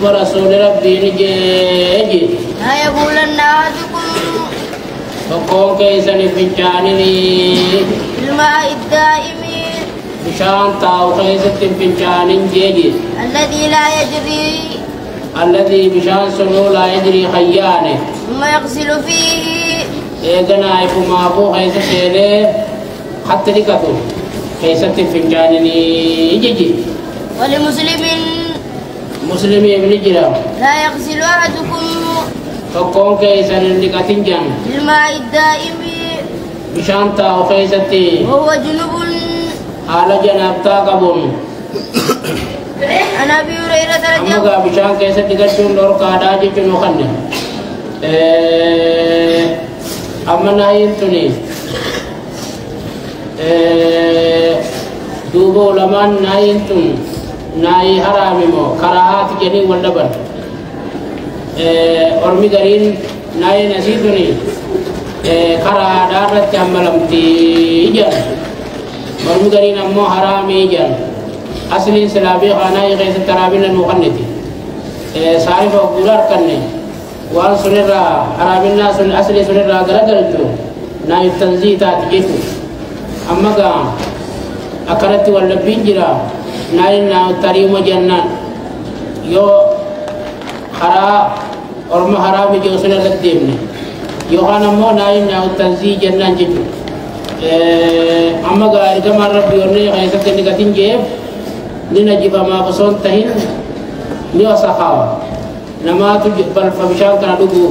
دوب رسول ربي نجي لا يقولن أحدكم فقوم كيسن فنجانني الماء الدائم بشان تاو كيسن فنجانن جيجي الذي لا يجري الذي بشان سنو لا يجري خيانه ثم يغسل فيه إذن عيفو مابو كيسن تيلي حتى لكتو كيسن فنجانني جيجي ولمسلم مسلم ابن جرام لا يغسل أحدكم فقوم كيسن لكتنجان الماء الدائم بشان تاو كيسن وهو جنب على جنابتا قبون عن أبي هريرة رضي الله أما بشان كيسة تقشون لور قادا جيتون وخنة أما ناين توني دوبو لمان ناين تون ناي حرامي مو كراهات جني واللبن أرمي قرين ناي نسيتوني كراها دارت عملمتي جن أرمي قرين أمو حرامي جن أصلي سلابي خانا يغيث الترابين المغنتي صارف وقولار كني وان سنرى حرابنا سن أصلي سنرى قرقلتو ناي التنزيه تاتجيتو أما قام أكرت واللبين جرا ناي ناو تريم جنان يو حرا أرم حرامي جو سنرى الديمني يو خانا مو ناي ناو التنزيه جنان جيتو أما قام إرقام ربي ورني يغيث التنقاتين جيب نجيب ما بصون تهين نيو سخاوة نما تجبر فبشان كنا دوغو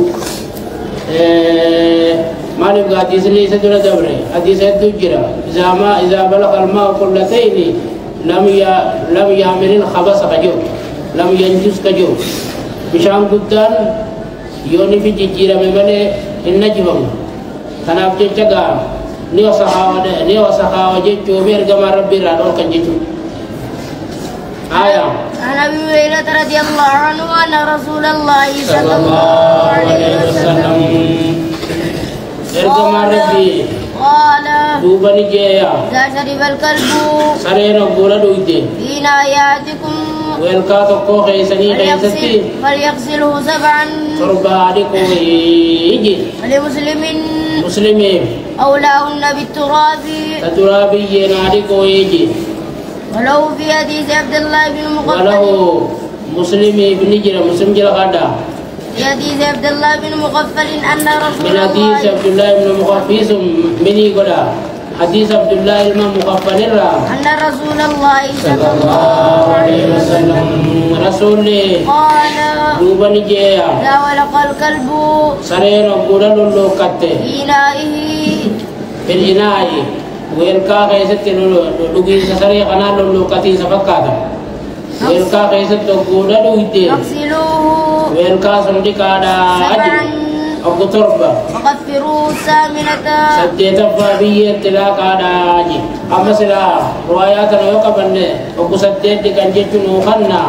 ما نبغى حديث لي سدنا دبره حديث الدجرة إذا بلغ الماء قلتين لم يعمل الخبث كجو لم ينجس كجو بشان قدان يوني في جيرة مملة النجبم كنا بججعا نيو سخاوة جيجو بيرجع ربي رادول كنجيجو آية عن أبي هريرة رضي الله عنه أن رسول الله صلى الله عليه وسلم قال دوبني جايا إذا شرب الكلب سرينا بولا دويته في ناياتكم ويلقى تقو خيسني خيستي فليغسله 7 تربى عليكم يجي مسلمين أولاهن بالتراب الترابي يناديكم يجي وله في حديث عبد الله بن مغفل وله مسلم بن جرى مسلم جرى غدا في حديث عبد الله بن مغفل أن رسول من حديث عبد الله بن مغفل مني غدا حديث عبد الله بن مغفل أن رسول الله صلى الله عليه وسلم رسول قال دوبني جيا لا ولق الكلب سرير قولا لولو كته في إنائه في الإناء ويلقى خيست لوغي سري خنا لولو كتي سفكاتا ويلقى خيست قولا دويته اغسلوه ويلقى سندي كادا أجل أبو تربة وقفروا الثامنة سديت فابية تلا كادا أجل أما سلا روايات نوكبن أبو سديت كان جيتو خنا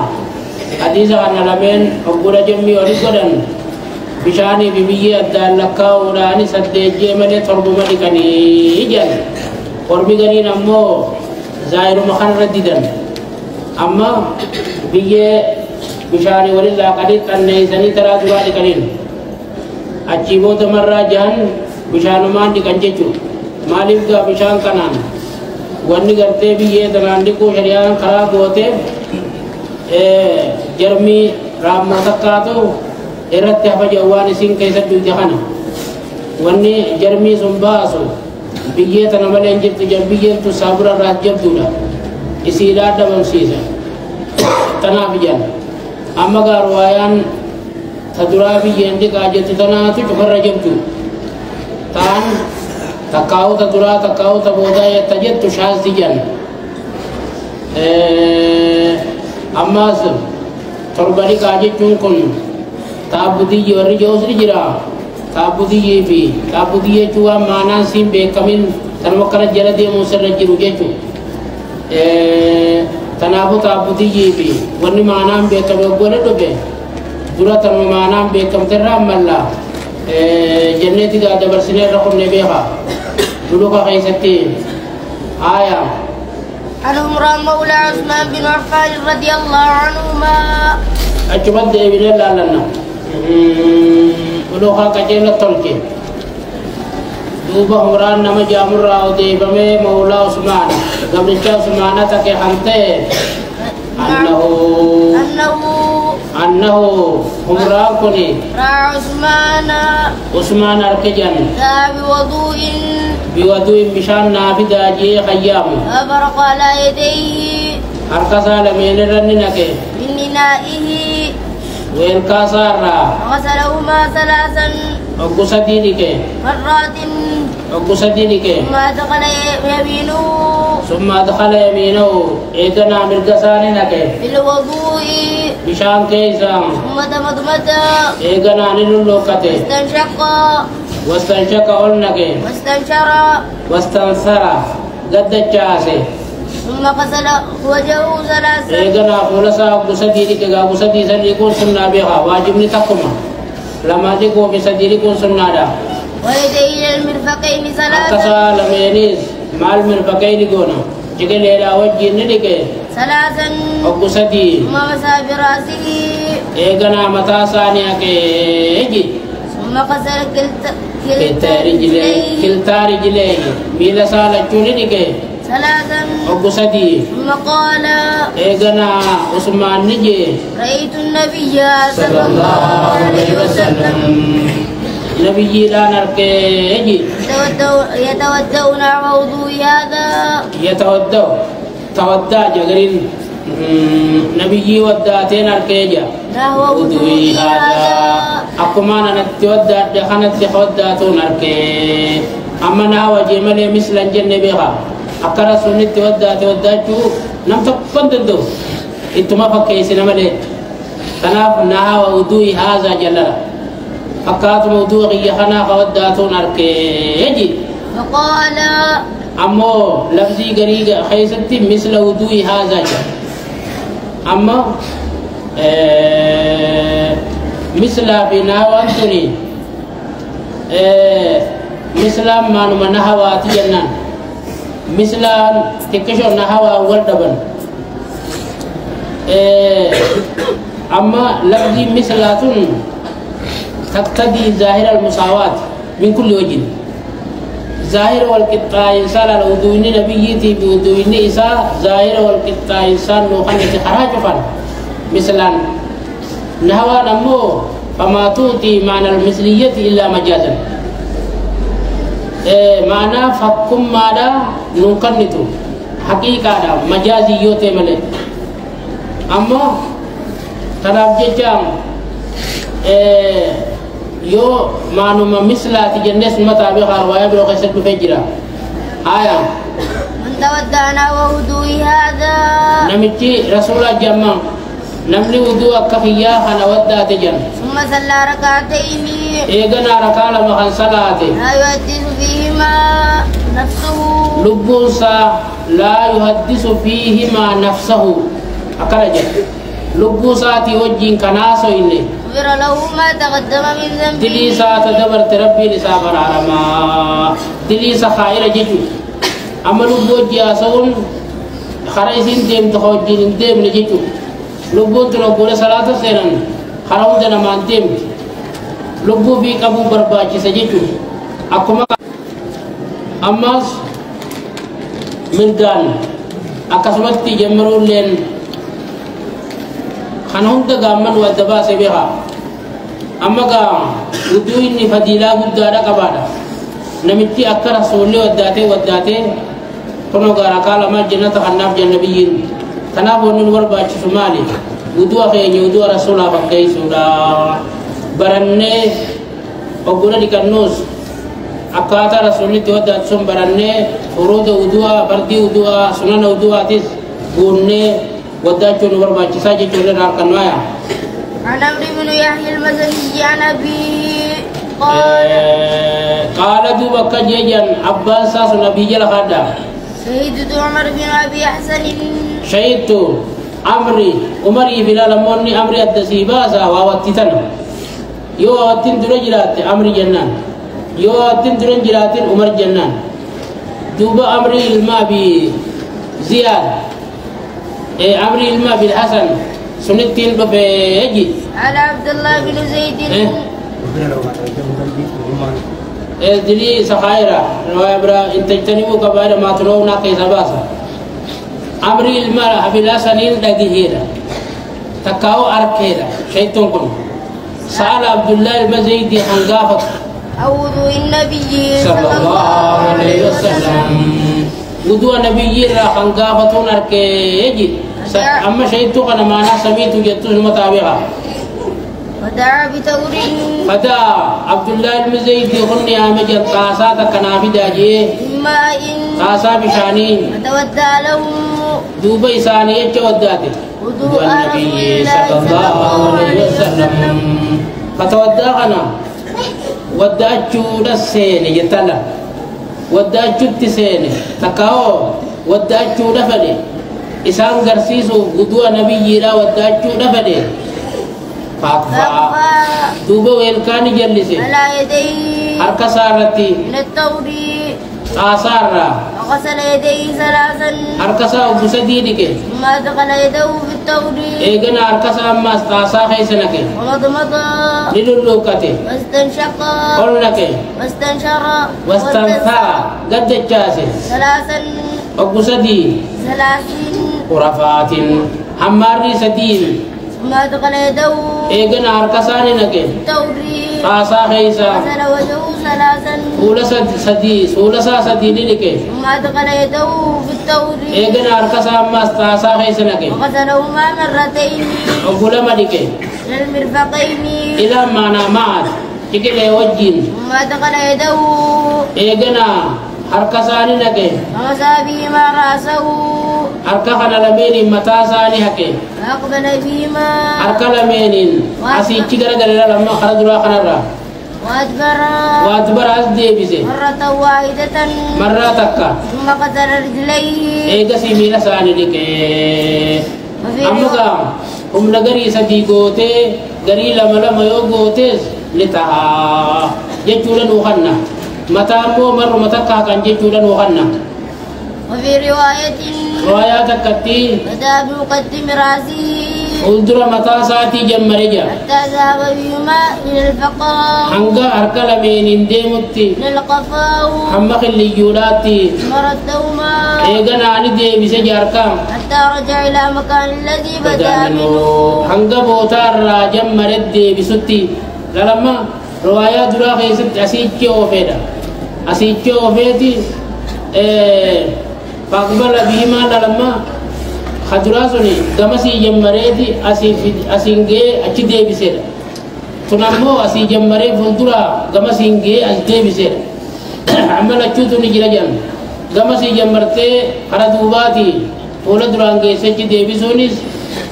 حديث عن لمن أبو رجمي ورقدن بشاني ببية الدال لكا وراني سديت جيمني تربو ملكني إجل قربي غني نمو زائر مخان رديدن أما بيجي بشاري ولله قديت أن يسني ترى دوالي كنين أجيبو تمرة جان بشانو مان دي كنجيجو ماليف دا بشان كنان واني کرتے بيجي تناندي کو شريان خراب ہوتے جرمي رام موتقاتو إرت حفجواني سين كيسد دوجهانا واني جرمي سنباسو بيجي تناملين جبت جب بيجي تو صابرا راج جب دولا إسيلاد دبم سيسا تنابيان أما كاروايان تدرا بيجي عندك أجت تنا تو تفر جبتو تان تكاو تدرا تكاو تبودا يتجت تشاز ديان أما سب تربالي كاجت تونكون تابودي جوري جوسري جرا تابودي في تابودي جوا مانا سيم بكمين تنوكر جلدي موسر جرو جتو تنابو تابودي في وني مانا بكمين بولا دوبه دورا تنو مانا بكم ترام ملا جنتي دا دبر سنة رقم نبيها دلوكا خيستي آية عن عمران مولى عثمان بن عفان رضي الله عنهما أجمد إبن الله لنا ولوها كجيل تلقي دوبا همران نما جامر راو ديبمي مولا عثمان قبل عثمان تكي حمته أنه همران كني رأى عثمان أركجن بوضوء مشان نافذة جي خيام أبرق على يديه أركسا لمن رننك من إنائه ويركاسارا غسلهما ثلاثا أقصدينك مرات أقصدينك ثم أدخل يمينه إذن عمل كسانك بالوضوء بشان كيسا ثم تمضمد إذن عن اللوكة واستنشق أولنك واستنثر قد الجاسي ثم غسل وجهه ثلاثا إذن أقولسا أقصدينك أقصدي سنكون سنة بها واجبني تقوم لما تكون بسديركم سنة ويديه المرفقين ثلاثا أكسا لمينيس مع المرفقين قونا جيكي ليلا وجه ندك ثلاثا أقصدي ثم مسح برأسه إيقنا متى ثانية كيجي ثم غسل كلتا رجليه ميلا سالة ندك ثلاثا أقصدي ثم قال إيقنا عثمان نجي رأيت النبي صلى الله عليه وسلم نبي لا نركي يتودع نحو وضوء هذا تودع جغرين نبي وداتين نركيجا نحو وضوء هذا أكما نتودع دخنت تودعتو نركي أما نحو جمال مثل الجنة بها أكرا سنة تودعتو نم تقنددو إتما فكيسي نمالي تناف نحو وضوء هذا جلال فكات موضوعي خنا خوداتون أركيجي فقال أمو لفظي قريقة خيستي مثل وضوء هذا أما مثل بنا وانتني مثل ما نمنها واتي جنان مثل تكشو نهوا والدبن أما لفظي مثلاتون تقتضي ظاهر المساواة من كل وجه ظاهر والقطاع إنسان الوضوء نبيتي بوضوء إنسان ظاهر والقطاع إنسان نوخنة خراجفا مثلا نهوى نمو فما توتي معنى المثلية إلا مجازا معنى فكم ماذا نوكنتو حقيقة مجازي يوتي ملي أما تنافجي جام يو معلومة مثلات جنس مطابقة رواية بلغة سلب فجرة آية من تودعنا ووضوء هذا نمتي رسول الله جمع نملي وضوء كفيا خنا ودى تجن ثم صلى ركعتين إيقنا ركالة مخان صلاة لا يحدث فيهما نفسه لبوسا لا يحدث فيهما نفسه أكرج لبوساتي وجين كناسو إني غفر له ما تقدم من ذنبه تليسا تدبر ربي لسابر عرما تليسا خائر جيجو أما لبو جياسون خرائسين ديم تخوجين ديم نجيجو لبو تنقول صلاة سيران خرام دنا مانتيم لبو في كابو برباچي سجيجو أكما أماس من دان أكسمت تجمرون لين خنهم تجامن ودبا سبيها أما قام ودويني فديلا قدارا كبارا نمتي أكثر رسول وداته كنو غارا قال ما جنة خناف جنبيين تنابون نور باش سمالي ودوا خيني ودوا رسول الله بكي سورا برنة أقوله ديكنوس أكثر رسول ودات سم برنة فروض ودوا بردي ودوا سنن ودوا تيس بونة ودات نور باش ساجي جل راكنوايا عن عمرو بن يحيى المزني عن أبيه قال دوبا كجيجان عباس نبي جل خدا شهدت عمر بن أبي حسن شهدت عمري بلال موني عمري الدسيباسا وواتتنا يو واتين درجلات عمري جنان يو واتين درجلات عمر جنان دوبا عمري الماء بزياد عمري الماء بالحسن سنتين بفيجي على عبد الله بن زيد دلي سخائرة رواية برا إن تجتنبوا كبائر ما ترون كيس باسا أمري المرأة بلا سنين دقيهيرا تكاو أركيرا شيطان كن سأل عبد الله بن زيد حنقافة أعوذ النبي صلى الله عليه وسلم وضوء النبي را حنقافة أركيجي أما شيطان كن معنا سميت جتوش مطابقا ودعا بتور فدا عبد الله بن زيد يغني عمجل قاسات كنافي داجيه ماء قاسا بشانين فتودع لهم دوبا إسانية وداته وضوء النبي صلى الله عليه وسلم فتودعنا ودعتشو دسين يتلا ودعتشو تسين تكاو ودعتشو دفني إسان غرسيسو وضوء النبي لا ودعتشو دفني فاقفا دوبا ويلكاني جلسي على يديه أركسارتي من التوري آثارا وغسل يديه ثلاثا أركسا وبسديدك ثم أدخل يده في التوري إيجنا أركسا أما استاسا خيسنك ومضمض للوكتي واستنشق قلنك واستنشر واستنثر قد الجاسي ثلاثا وبسدي ثلاثين ورفات حماري سدين ثم أدخل يده إيجنا أركساني نك في التوري آسا خيسا غسل وجهه ثلاثا سولسا سدي لك ثم أدخل يده في التوري إيجنا أركسا أما استاسا خيسنك وغسلهما مرتين وقل ملك إلى المرفقين إلى ما نامات إكلي وجين ثم أدخل يده إيجنا أركساني نك ومسى بهما رأسه harka kana lameenin mataa isaanii haqe وأقبل بهما harka lameenin asiichi garagalee lamma kara duraa kanarraa وأدبر as deebise مرة واحدة marraa takka ثم قتل رجليه eegasii miila isaanii dhiqee وفي amma gaa humna garii sadii gootee garii lama yoo gootees ni ta'a jechuudha nuu kanna mataa immoo marruma takka haqan jechuudha nuu kanna وفي رواية روايات كتي بدأ بمقدم رأسه ولدر متى ساتي جمرجا حتى ذهب بهما إلى الفقرة hanga harka lameenin deemutti للقفاه hamma qilliyuudhaatti مردهما eeganaani deebise jaarkaam حتى رجع إلى مكان الذي بدأ بدأ منه hanga bootaarraa jammaret deebisutti lalama riwaayaa duraa keessatti asiichi oofeedha asiichi oofeeti فأقبل بهما لما خدراسوني دمسي جمريتي أسينجي أشدي بسير تنمو أسي جمري فندرا دمسينجي أشدي بسير عمل أشوتو نجرجان دمسي جمرتي خردوباتي فولا درانجي سجدي بسونيس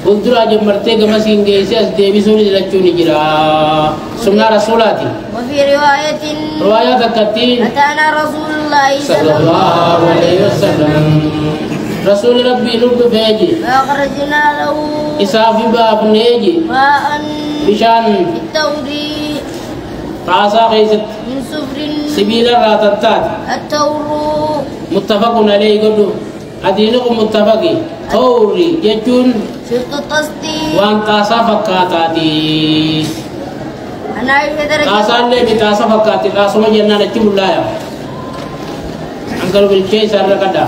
فندرا جمرتي دمسينجي أشدي بسونيس لأشو نجرا سنة رسولاتي وفي رواية كتير أتانا رسول الله صلى الله عليه وسلم رسول ربي نرد فيجي فأخرجنا له إسافي باب نيجي ماء بشان في التوري قاسا خيست من سفر سبيل الراتتات التور متفق عليه قدو أدينكم متفقي توري جتون شرط التصدي وان قاسا فكاتاتي أنا عائشة قاسا اللي بتاسا فكاتي قاسما جنان اتشم الله أنقلوا بالشيء سر قدا